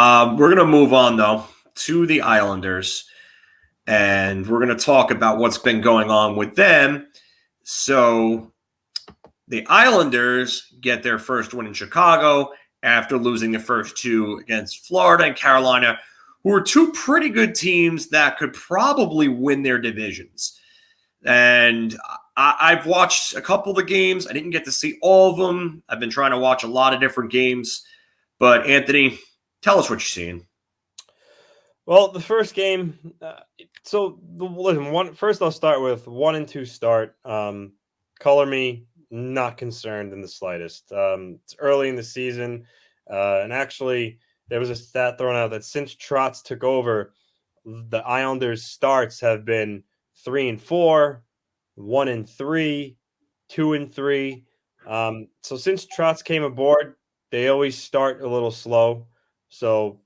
We're going to move on, though, to the Islanders, and we're going to talk about what's been going on with them. So the Islanders get their first win in Chicago after losing the first two against Florida and Carolina, who are two pretty good teams that could probably win their divisions. And I've watched a couple of the games. I didn't get to see all of them. I've been trying to watch a lot of different games. But, Anthony, tell us what you're seeing. Well, the first game, first I'll start with 1-2 start. Color me not concerned in the slightest. It's early in the season, and actually there was a stat thrown out that since Trotz took over, the Islanders' starts have been 3-4, 1-3, 2-3. So since Trotz came aboard, they always start a little slow. So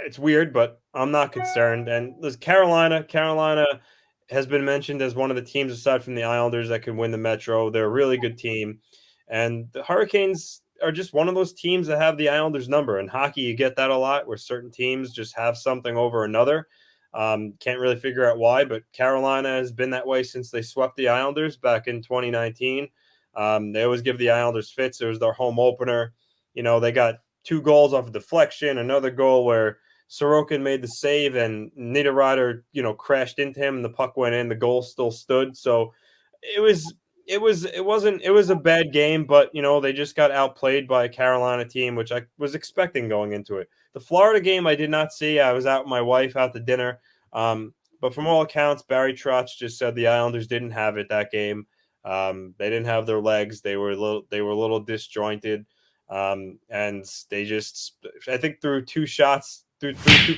it's weird, but I'm not concerned. And there's Carolina has been mentioned as one of the teams aside from the Islanders that can win the Metro. They're a really good team. And the Hurricanes are just one of those teams that have the Islanders number. In hockey, you get that a lot where certain teams just have something over another. Can't really figure out why, but Carolina has been that way since they swept the Islanders back in 2019. They always give the Islanders fits. It was their home opener. You know, they got 2 goals off of deflection, another goal where Sorokin made the save and Niederreiter, crashed into him and the puck went in. The goal still stood. So it was a bad game, but they just got outplayed by a Carolina team, which I was expecting going into it. The Florida game I did not see. I was out with my wife out to dinner. But from all accounts, Barry Trotz just said the Islanders didn't have it that game. They didn't have their legs. They were a little disjointed. And they just, I think through 2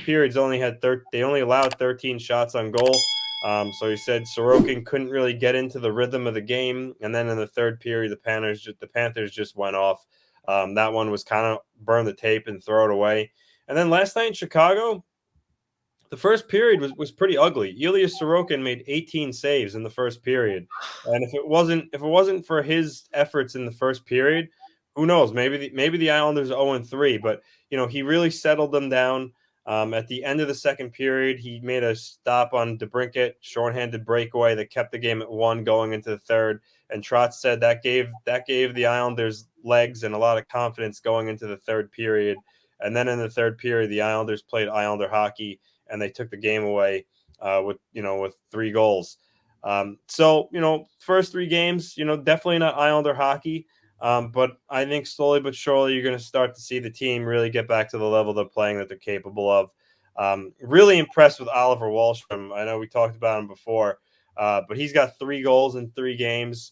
periods, they only allowed 13 shots on goal. So he said Sorokin couldn't really get into the rhythm of the game. And then in the third period, the Panthers just went off. That one was kind of burn the tape and throw it away. And then last night in Chicago, the first period was pretty ugly. Ilya Sorokin made 18 saves in the first period. And if it wasn't for his efforts in the first period, who knows? Maybe the Islanders 0-3, but he really settled them down. At the end of the second period, he made a stop on DeBrincat, shorthanded breakaway that kept the game at 1 going into the third. And Trotz said that gave the Islanders legs and a lot of confidence going into the third period. And then in the third period, the Islanders played Islander hockey and they took the game away with 3 goals. So first 3 games, definitely not Islander hockey. But I think slowly but surely you're going to start to see the team really get back to the level they're playing that they're capable of. Really impressed with Oliver Wahlstrom. I know we talked about him before, but he's got 3 goals in 3 games.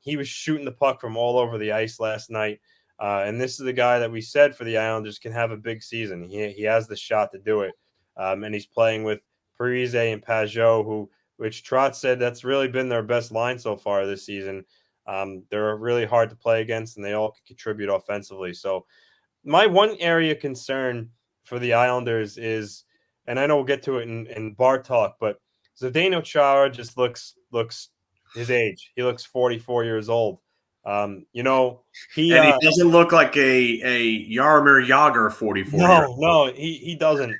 He was shooting the puck from all over the ice last night. And this is the guy that we said for the Islanders can have a big season. He has the shot to do it. And he's playing with Parise and Pajot, which Trotz said that's really been their best line so far this season. They're really hard to play against, and they all can contribute offensively. So my one area concern for the Islanders is, and I know we'll get to it in bar talk, but Zdeno Chara just looks his age. He looks 44 years old. He doesn't look like a Jaromir Jagr 44. No, he doesn't.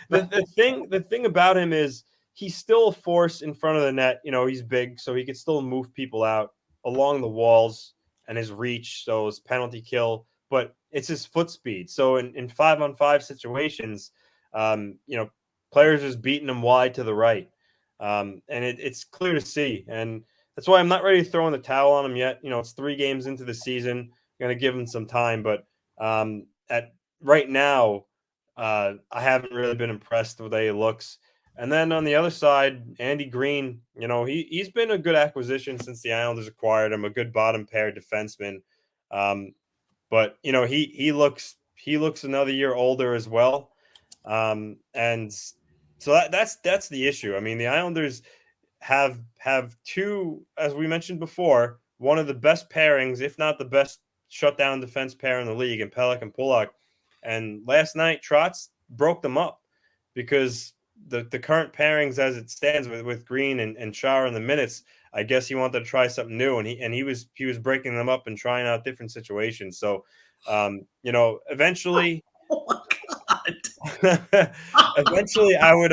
The thing about him is he's still a force in front of the net. He's big, so he can still move people out along the walls and his reach, so his penalty kill. But it's his foot speed. So in 5-on-5 situations, players just beating him wide to the right, and it's clear to see. And that's why I'm not ready to throw in the towel on him yet. It's 3 games into the season. I'm going to give him some time. But at right now, I haven't really been impressed with the way he looks. And then on the other side, Andy Green, he's been a good acquisition since the Islanders acquired him, a good bottom pair defenseman. But he looks another year older as well. And so that's the issue. I mean, the Islanders have 2, as we mentioned before, one of the best pairings, if not the best shutdown defense pair in the league, in Pelech and Pullock. And last night, Trotz broke them up because the current pairings as it stands with Green and Chara in the minutes, I guess he wanted to try something new, and he was breaking them up and trying out different situations. So, eventually Oh my God. Eventually, I would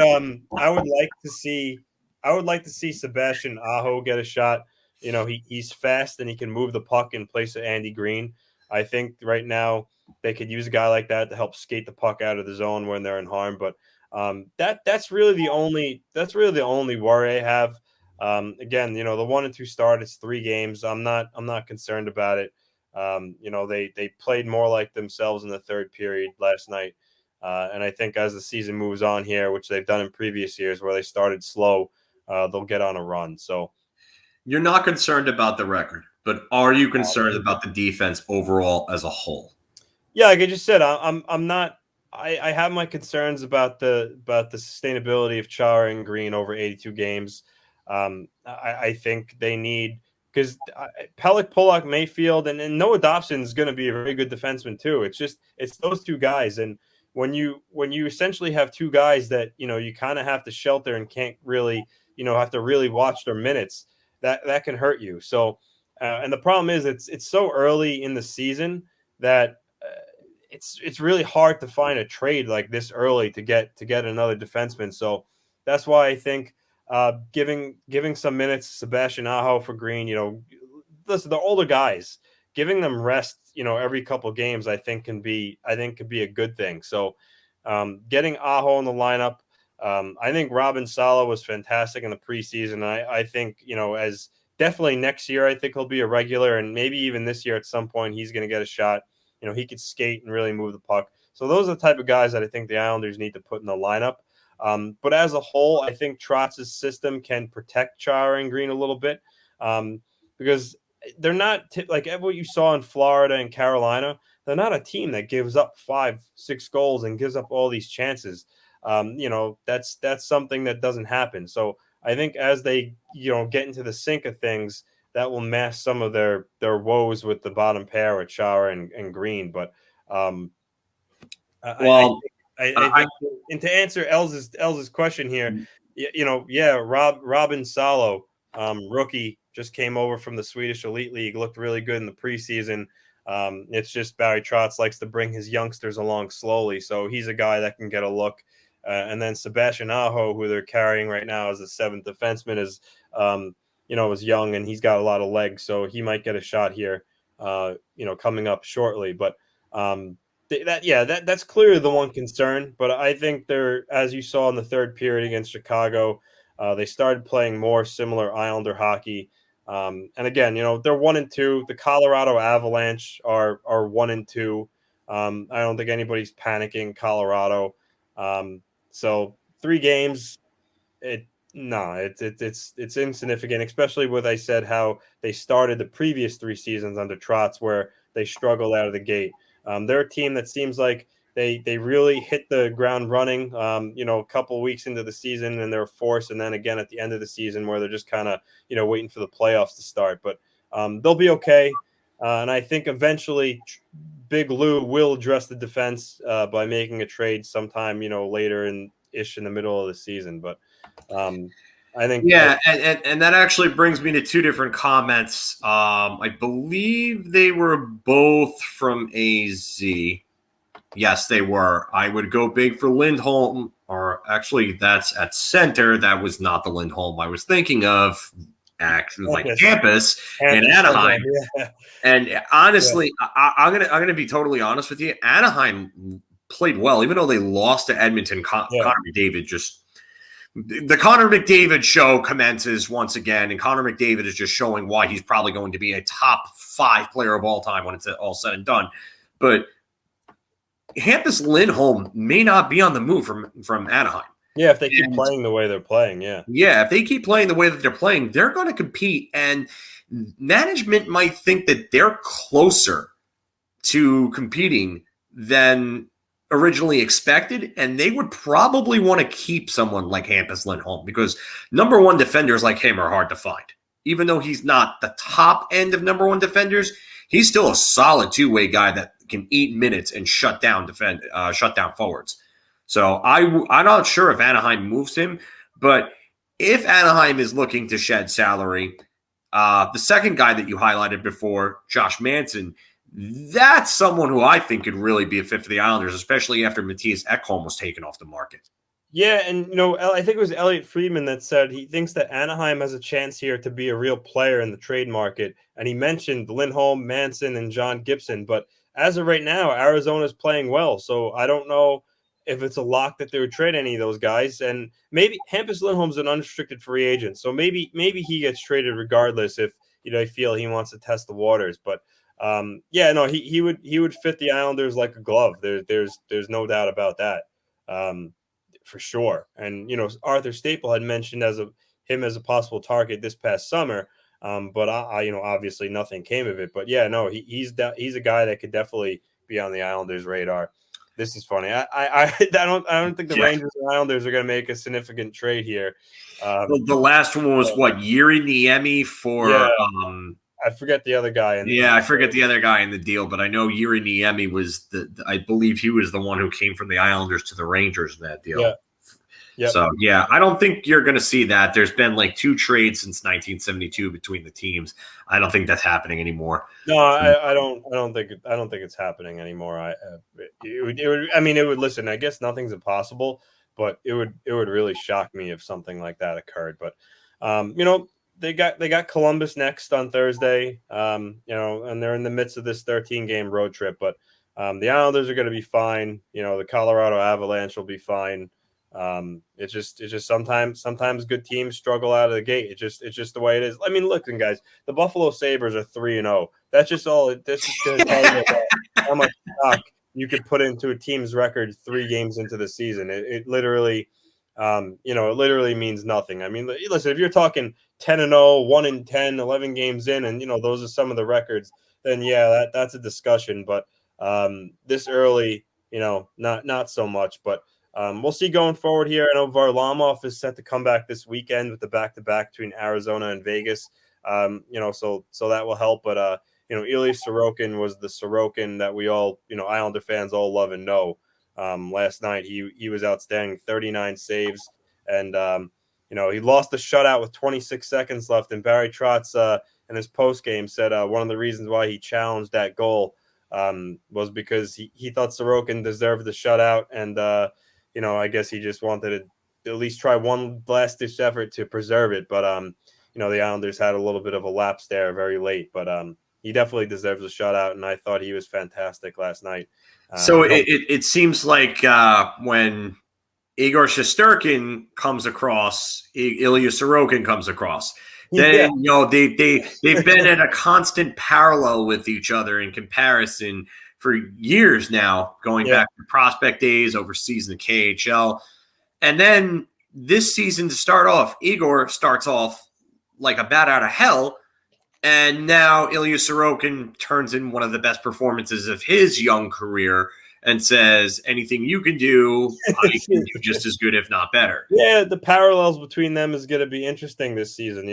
like to see Sebastian Aho get a shot. You know, he's fast and he can move the puck in place of Andy Green. I think right now they could use a guy like that to help skate the puck out of the zone when they're in harm. But that's really the only worry I have. Again, you know, the 1 and 2 start, it's 3 games. I'm not concerned about it. You know, they played more like themselves in the third period last night. And I think as the season moves on here, which they've done in previous years where they started slow, they'll get on a run. So you're not concerned about the record, but are you concerned about the defense overall as a whole? Yeah, like I just said, I'm not. I have my concerns about the sustainability of Chara and Green over 82 games. I think they need, because Pelech, Pullock, Mayfield, and Noah Dobson is going to be a very good defenseman too. It's those 2 guys, and when you essentially have 2 guys that you kind of have to shelter and can't really have to really watch their minutes, that can hurt you. So, and the problem is it's so early in the season that it's really hard to find a trade like this early to get another defenseman. So that's why I think giving some minutes to Sebastian Aho for Green, listen, the older guys, giving them rest, every couple games, I think could be a good thing. So getting Aho in the lineup, I think Robin Sala was fantastic in the preseason. I think, as definitely next year, I think he'll be a regular, and maybe even this year at some point he's going to get a shot. He could skate and really move the puck. So those are the type of guys that I think the Islanders need to put in the lineup. But as a whole, I think Trotz's system can protect Chara and Green a little bit because they're not like what you saw in Florida and Carolina. They're not a team that gives up 5-6 goals and gives up all these chances. That's something that doesn't happen. So I think as they get into the sync of things, that will mask some of their woes with the bottom pair with Chara and Green. But I think, and to answer Elz's question here, Robin Salo, rookie, just came over from the Swedish Elite League, looked really good in the preseason. It's just Barry Trotz likes to bring his youngsters along slowly, so he's a guy that can get a look. And then Sebastian Aho, who they're carrying right now as the 7th defenseman, is is young and he's got a lot of legs, so he might get a shot here, coming up shortly. But that's clearly the one concern. But I think they're, as you saw in the third period against Chicago, they started playing more similar Islander hockey. And again, they're 1 and 2. The Colorado Avalanche are 1 and 2. I don't think anybody's panicking Colorado. So 3 games, it's insignificant, especially with, I said, how they started the previous 3 seasons under Trotz, where they struggled out of the gate. They're a team that seems like they really hit the ground running, a couple weeks into the season, and they're a force, and then again at the end of the season where they're just kind of, waiting for the playoffs to start. But they'll be okay. And I think eventually Big Lou will address the defense by making a trade sometime, later in the middle of the season. But I think, and that actually brings me to 2 different comments. I believe they were both from AZ. Yes, they were. I would go big for Lindholm, or actually, that's at center. That was not the Lindholm I was thinking of. Actually, like Campus in Anaheim. Yeah. And honestly, I'm gonna be totally honest with you. Anaheim played well, even though they lost to Edmonton. Connor McDavid the Connor McDavid show commences once again, and Connor McDavid is just showing why he's probably going to be a top 5 player of all time when it's all said and done. But Hampus Lindholm may not be on the move from Anaheim. Yeah, if they keep playing the way they're playing, yeah. Yeah, if they keep playing the way that they're playing, they're going to compete. And management might think that they're closer to competing than originally expected, and they would probably want to keep someone like Hampus Lindholm because number 1 defenders like him are hard to find. Even though he's not the top end of number 1 defenders, he's still a solid 2-way guy that can eat minutes and shut down forwards. So I'm not sure if Anaheim moves him, but if Anaheim is looking to shed salary, the second guy that you highlighted before, Josh Manson, That's someone who I think could really be a fit for the Islanders, especially after Matthias Ekholm was taken off the market. Yeah, and I think it was Elliot Friedman that said he thinks that Anaheim has a chance here to be a real player in the trade market, and he mentioned Lindholm, Manson, and John Gibson. But as of right now, Arizona's playing well, so I don't know if it's a lock that they would trade any of those guys. And maybe Hampus Lindholm's an unrestricted free agent, so maybe he gets traded regardless if I feel he wants to test the waters. But he would fit the Islanders like a glove. There's no doubt about that. For sure. And Arthur Staple had mentioned him as a possible target this past summer, but I obviously nothing came of it. But he's a guy that could definitely be on the Islanders' radar. This is funny. I don't think the Rangers and Islanders are going to make a significant trade here. The last one was Yuri Niemi for. I forget the other guy. I forget the other guy in the deal, but I know Yuri Niemi was I believe he was the one who came from the Islanders to the Rangers in that deal. Yeah. Yep. So, I don't think you're going to see that. There's been like 2 trades since 1972 between the teams. I don't think that's happening anymore. No, I don't think it's happening anymore. It would listen. I guess nothing's impossible, but it would really shock me if something like that occurred. But they got Columbus next on Thursday. And they're in the midst of this 13-game road trip. But the Islanders are going to be fine. The Colorado Avalanche will be fine. It's just sometimes good teams struggle out of the gate. It's just the way it is. I mean, listen, guys, the Buffalo Sabres are 3-0. That's just all. This is going to tell you how much stock you could put into a team's record 3 games into the season. It literally, it literally means nothing. I mean, listen, if you're talking 10-0, 1-10, 11 games in, and those are some of the records, then that's a discussion. But this early, not so much. But we'll see going forward here. I know Varlamov is set to come back this weekend with the back-to-back between Arizona and Vegas. So that will help. But Ilya Sorokin was the Sorokin that we all, Islander fans all love and know. Last night he was outstanding, 39 saves, and he lost the shutout with 26 seconds left. And Barry Trotz in his post game said one of the reasons why he challenged that goal was because he thought Sorokin deserved the shutout, and I guess he just wanted to at least try one last-ditch effort to preserve it. But, the Islanders had a little bit of a lapse there very late. But he definitely deserves a shutout, and I thought he was fantastic last night. So it seems like when Igor Shesterkin comes across, Ilya Sorokin comes across. Then they've been at a constant parallel with each other in comparison for years now, going back to prospect days, overseas in the KHL. And then this season to start off, Igor starts off like a bat out of hell. And now Ilya Sorokin turns in one of the best performances of his young career and says, anything you can do, I can do just as good, if not better. Yeah, the parallels between them is going to be interesting this season.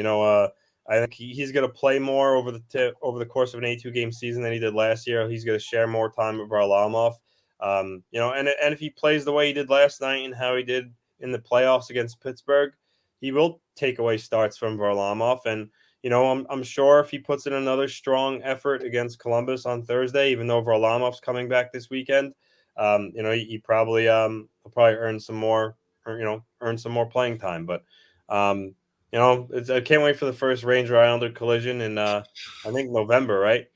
I think he's going to play more over the course of an 82-game season than he did last year. He's going to share more time with Varlamov. And if he plays the way he did last night and how he did in the playoffs against Pittsburgh, he will take away starts from Varlamov. And I'm sure if he puts in another strong effort against Columbus on Thursday, even though Varlamov's coming back this weekend, he probably will probably earn some more playing time. But I can't wait for the first Ranger Islander collision in I think November, right?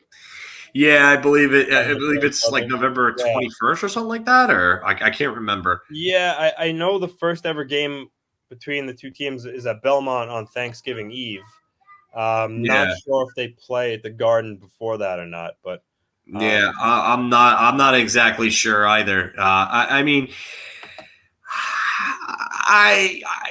Yeah, I believe it. I believe it's like November 21st or something like that, or I can't remember. Yeah, I know the first ever game between the two teams is at Belmont on Thanksgiving Eve. Not sure if they play at the Garden before that or not, but I'm not exactly sure either. I mean,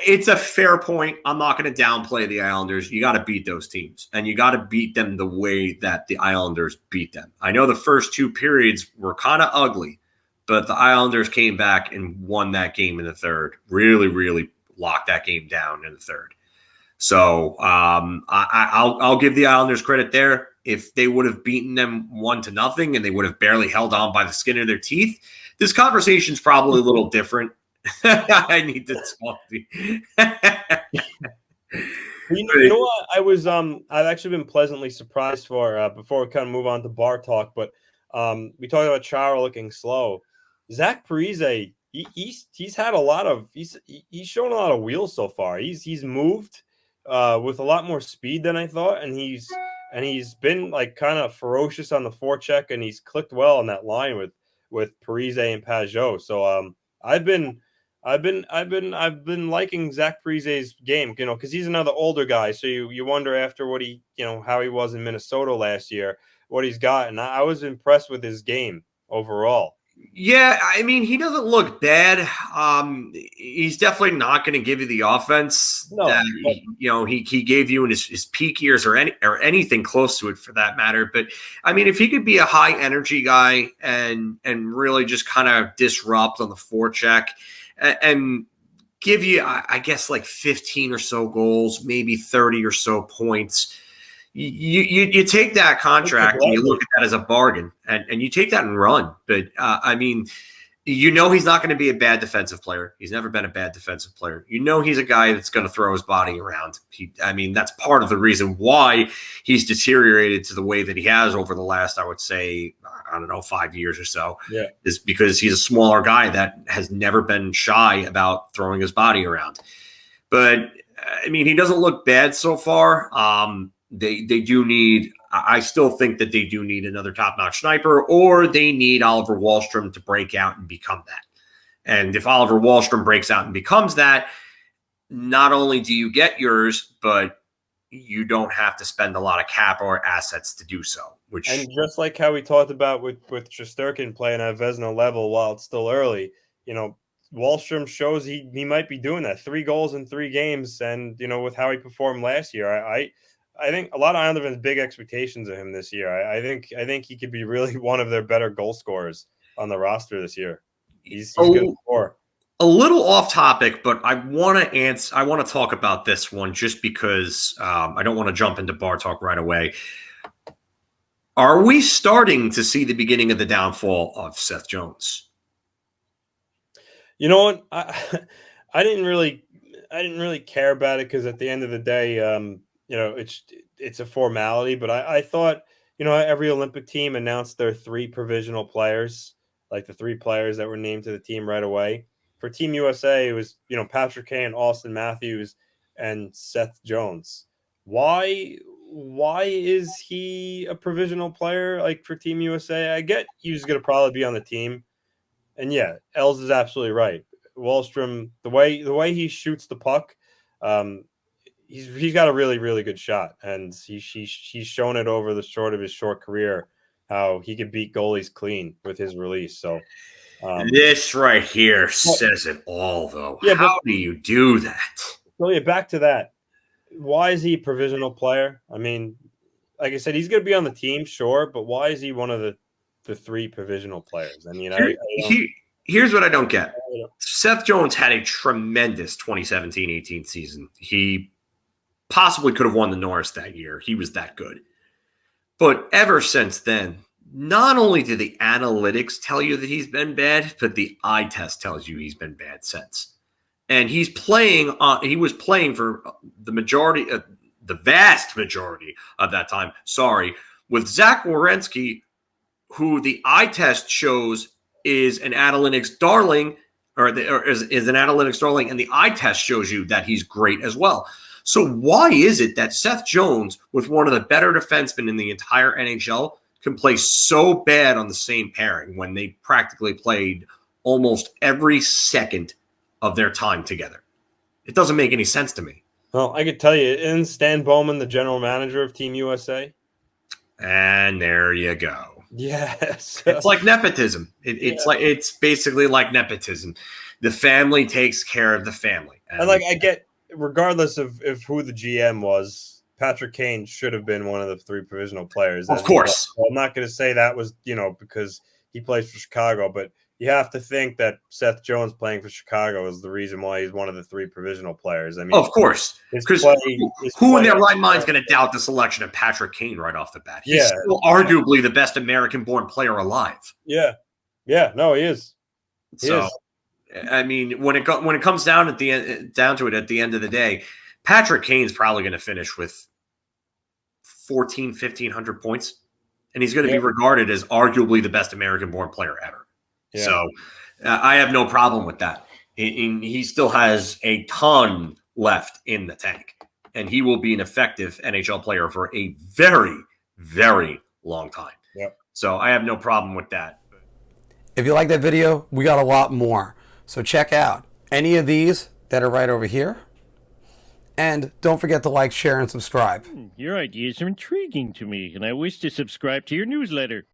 it's a fair point. I'm not going to downplay the Islanders. You got to beat those teams, and you got to beat them the way that the Islanders beat them. I know the first 2 periods were kind of ugly, but the Islanders came back and won that game in the third. Really, really locked that game down in the third. So I'll give the Islanders credit there. If they would have beaten them 1-0 and they would have barely held on by the skin of their teeth, this conversation's probably a little different. I need to talk to you. You know what? I've actually been pleasantly surprised for before we kind of move on to bar talk, but we talked about Chara looking slow. Zach Parise, he's had a lot of he's shown a lot of wheels so far. He's moved with a lot more speed than I thought, and he's been like kind of ferocious on the forecheck, and he's clicked well on that line with Parise and Pajot. So I've been liking Zach Parise's game, because he's another older guy. So you wonder after what how he was in Minnesota last year, what he's got, and I was impressed with his game overall. Yeah, I mean, he doesn't look bad. He's definitely not going to give you the offense that he gave you in his peak years or anything close to it for that matter. But I mean, if he could be a high energy guy and really just kind of disrupt on the forecheck and give you, I guess, like 15 or so goals, maybe 30 or so points. You take that contract and you look at that as a bargain and you take that and run. But I mean, he's not going to be a bad defensive player. He's never been a bad defensive player. He's a guy that's going to throw his body around. That's part of the reason why he's deteriorated to the way that he has over the last, I would say, 5 years or so. Yeah, is because he's a smaller guy that has never been shy about throwing his body around. But I mean, he doesn't look bad so far. They do need – I still think that they do need another top-notch sniper, or they need Oliver Wahlstrom to break out and become that. And if Oliver Wahlstrom breaks out and becomes that, not only do you get yours, but you don't have to spend a lot of cap or assets to do so. And just like how we talked about with Shesterkin playing at Vezina level while it's still early, Wahlstrom shows he might be doing that. 3 goals in 3 games, and with how he performed last year, I think a lot of Islanders have big expectations of him this year. I think he could be really one of their better goal scorers on the roster this year. He's going to score. A little off topic, but I want to talk about this one just because I don't want to jump into bar talk right away. Are we starting to see the beginning of the downfall of Seth Jones? You know what? I didn't really care about it because at the end of the day, it's a formality, but I thought, every Olympic team announced their 3 provisional players, like the 3 players that were named to the team right away. For Team USA, it was, Patrick Kane, Austin Matthews, and Seth Jones. Why is he a provisional player, like, for Team USA? I get he was going to probably be on the team. And yeah, Els is absolutely right. Wahlstrom, the way he shoots the puck, he's got a really, really good shot, and he's shown it over the short of his short career how he can beat goalies clean with his release. So this right here says it all, though. Yeah, how do you do that? So yeah, back to that. Why is he a provisional player? I mean, like I said, he's going to be on the team, sure, but why is he one of the 3 provisional players? I mean, here's what I don't get. Seth Jones had a tremendous 2017-18 season. He possibly could have won the Norris that year. He was that good. But ever since then, not only do the analytics tell you that he's been bad, but the eye test tells you he's been bad since. And he was playing for the vast majority of that time, with Zach Werenski, who the eye test shows is an analytics darling, is an analytics darling, and the eye test shows you that he's great as well. So why is it that Seth Jones, with one of the better defensemen in the entire NHL, can play so bad on the same pairing when they practically played almost every second of their time together? It doesn't make any sense to me. Well, I could tell you, isn't Stan Bowman the general manager of Team USA? And there you go. Yes. It's like nepotism. It's basically like nepotism. The family takes care of the family. And I get, regardless of who the GM was, Patrick Kane should have been one of the 3 provisional players. Of course. I'm not going to say that was, because he plays for Chicago, but you have to think that Seth Jones playing for Chicago is the reason why he's one of the 3 provisional players. I mean, of course, because who in their right mind is going to doubt the selection of Patrick Kane right off the bat? He's still arguably the best American-born player alive. Yeah, no, he is. He is. I mean, when it comes down to it at the end of the day, Patrick Kane's probably going to finish with 1,500 points, and he's going to be regarded as arguably the best American-born player ever. Yeah. So I have no problem with that. He still has a ton left in the tank, and he will be an effective NHL player for a very, very long time. Yep. So I have no problem with that. If you like that video, we got a lot more. So check out any of these that are right over here. And don't forget to like, share, and subscribe. Your ideas are intriguing to me, and I wish to subscribe to your newsletter.